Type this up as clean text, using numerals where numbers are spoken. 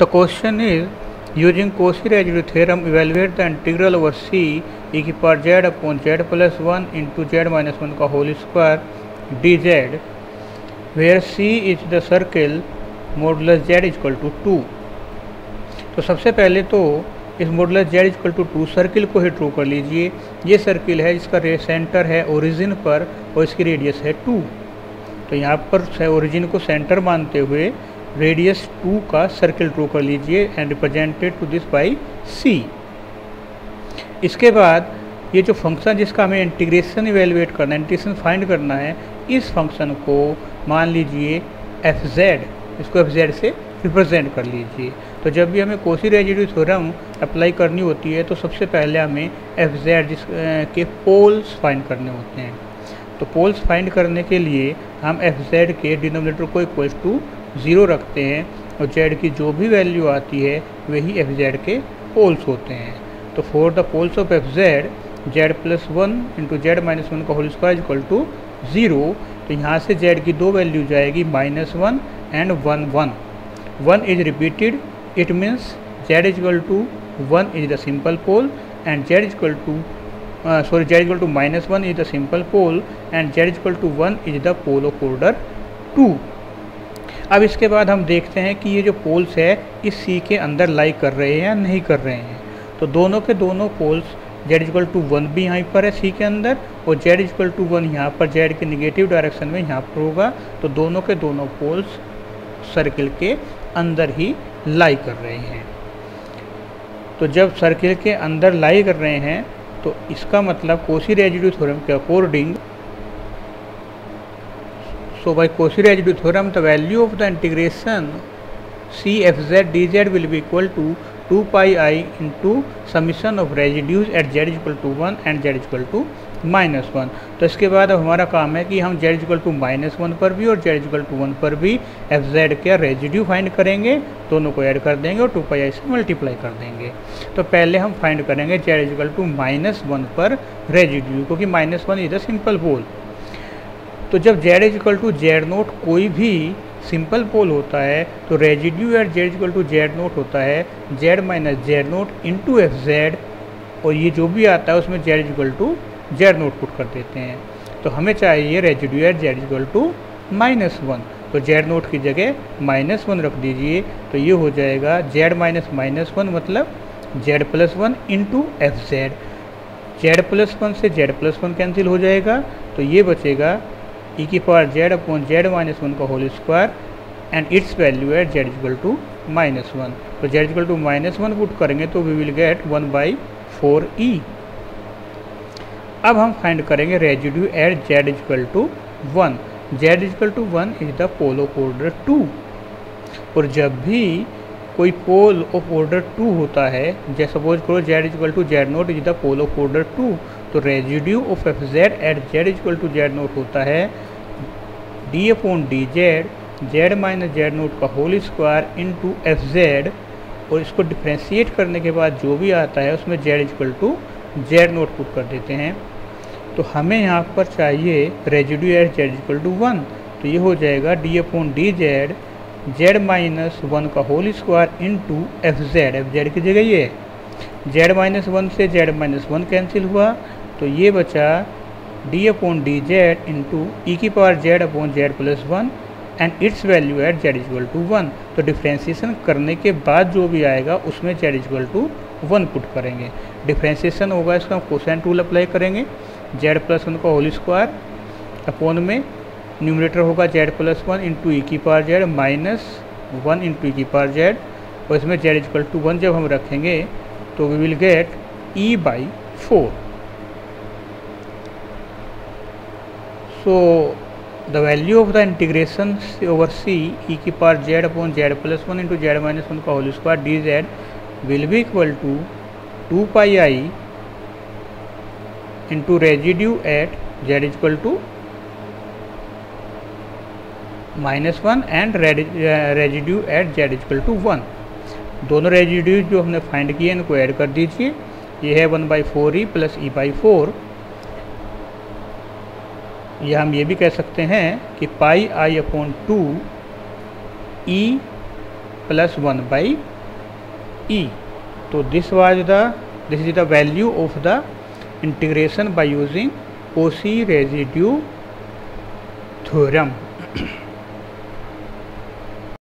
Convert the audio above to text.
The question is, using Cauchy residue theorem, evaluate the integral over c e की power z upon z plus 1 into z minus 1 का whole square dz, where c is the circle modulus z equal to 2। तो सबसे पहले तो इस modulus z equal to 2 circle को ही draw कर लीजिए। ये सर्किल है जिसका सेंटर है ओरिजिन पर और इसकी रेडियस है 2। तो यहाँ पर ओरिजिन को सेंटर मानते हुए रेडियस 2 का सर्किल ड्रॉ कर लीजिए and represented to this by c। इसके बाद ये जो फंक्शन जिसका हमें इंटीग्रेशन इवेलुएट करना है, इंटीग्रेशन फाइंड करना है, इस फंक्शन को मान लीजिए fz, इसको fz से रिप्रेजेंट कर लीजिए। तो जब भी हमें कॉची रेजिड्यू थ्योरम अप्लाई करनी होती है तो सबसे पहले हमें fz के पोल्स फाइंड करने होते हैं। तो पोल्स फाइंड करने के लिए हम fz के डिनोमिनेटर को इक्वल्स टू 0 रखते हैं और z की जो भी वैल्यू आती है वही fz के पोल्स होते हैं। तो for the poles of fz z plus 1 into z minus 1 का होल स्क्वायर इक्वल टू 0। तो यहाँ से z की दो वैल्यू जाएगी -1 and 1 1 is repeated, it means z equal to 1 is the simple pole and z equal to z equal to -1 is the simple pole and z equal to 1 is the pole of order 2। अब इसके बाद हम देखते हैं कि ये जो poles है इस C के अंदर लाई कर रहे हैं या नहीं कर रहे हैं। तो दोनों के दोनों पोल्स z इक्वल टू 1 भी यहाँ पर है C के अंदर और z इक्वल टू 1 यहाँ पर z के निगेटिव डायरेक्शन में यहाँ पर होगा। तो दोनों के दोनों पोल्स सर्किल के अंदर ही लाई कर रहे हैं। तो जब सर्किल के अंदर लाई कर रहे हैं तो इसका मतलब कॉची रेजिड्यू थ्योरम के according, so by Cauchy residue theorem the value of the integration c fz dz will be equal to 2 pi I into summation of residues at z equal to 1 and z equal to -1। तो इसके बाद अब हमारा काम है कि हम z equal to -1 पर भी और z इक्वल टू 1 पर भी fz का रेजिड्यू फाइंड करेंगे, दोनों को ऐड कर देंगे और 2 pi I से मल्टीप्लाई कर देंगे। तो पहले हम फाइंड करेंगे z इक्वल टू -1 पर रेजिड्यू, क्योंकि -1 इज द सिंपल पोल। तो जब z equal to zed naught कोई भी सिंपल पोल होता है तो residue at z equal to zed naught होता है z minus zed naught into fz, और ये जो भी आता है उसमें z equal to zed naught put कर देते हैं। तो हमें चाहिए residue at z equal to -1, तो जेड नोट की जगह -1 रख दीजिए। तो ये हो जाएगा z माइनस -1 मतलब z plus 1 into fz। z plus 1 से z प्लस 1 कैंसिल हो जाएगा, तो ये बचेगा e की power z upon z minus 1 का whole square and its value at z equal to -1। तो z इक्वल टू -1 पुट करेंगे तो वी विल गेट 1/4e। अब हम फाइंड करेंगे residue at z equal to 1। z equal to 1 is the pole of order 2, और जब भी कोई पोल ऑफ ऑर्डर 2 होता है, जैसे सपोज करो z equal to zed naught is the pole of order 2, तो residue of fz at z equal to zed naught होता है d upon dz z minus zed naught का होल स्क्वायर इंटू fz, और इसको differentiate करने के बाद जो भी आता है उसमें z equal to zed naught put कर देते हैं। तो हमें यहाँ पर चाहिए residue at z equal to 1, तो ये हो जाएगा d upon dz z minus 1 का होल स्क्वायर इंटू fz की जगह ये z माइनस 1 से z माइनस 1 कैंसिल हुआ, तो ये बचा d upon dz into e की power z upon z plus 1 and its value at z equal to 1। तो डिफ्रेंशिएशन करने के बाद जो भी आएगा उसमें z इक्वल टू 1 पुट करेंगे। डिफ्रेंशिएशन होगा इसका हम कोसाइन रूल अप्लाई करेंगे, z प्लस 1 का होल स्क्वायर अपॉन में न्यूमरेटर होगा z प्लस 1 इंटू ई की power z minus 1 into e की पावर z, और इसमें z इक्वल टू 1 जब हम रखेंगे तो we will get e/4। So the value of the integration over c e की power z upon z plus 1 into z minus 1 का whole square dz will be equal to 2 pi I into residue at z equal to -1 and residue at z equal to 1। दोनों residues जो हमने find किए इनको add कर दीजिए, ये है 1/4e प्लस e/4। या हम ये भी कह सकते हैं कि पाई i upon 2 e plus 1 by e. So this is the value of the integration by using Cauchy residue theorem.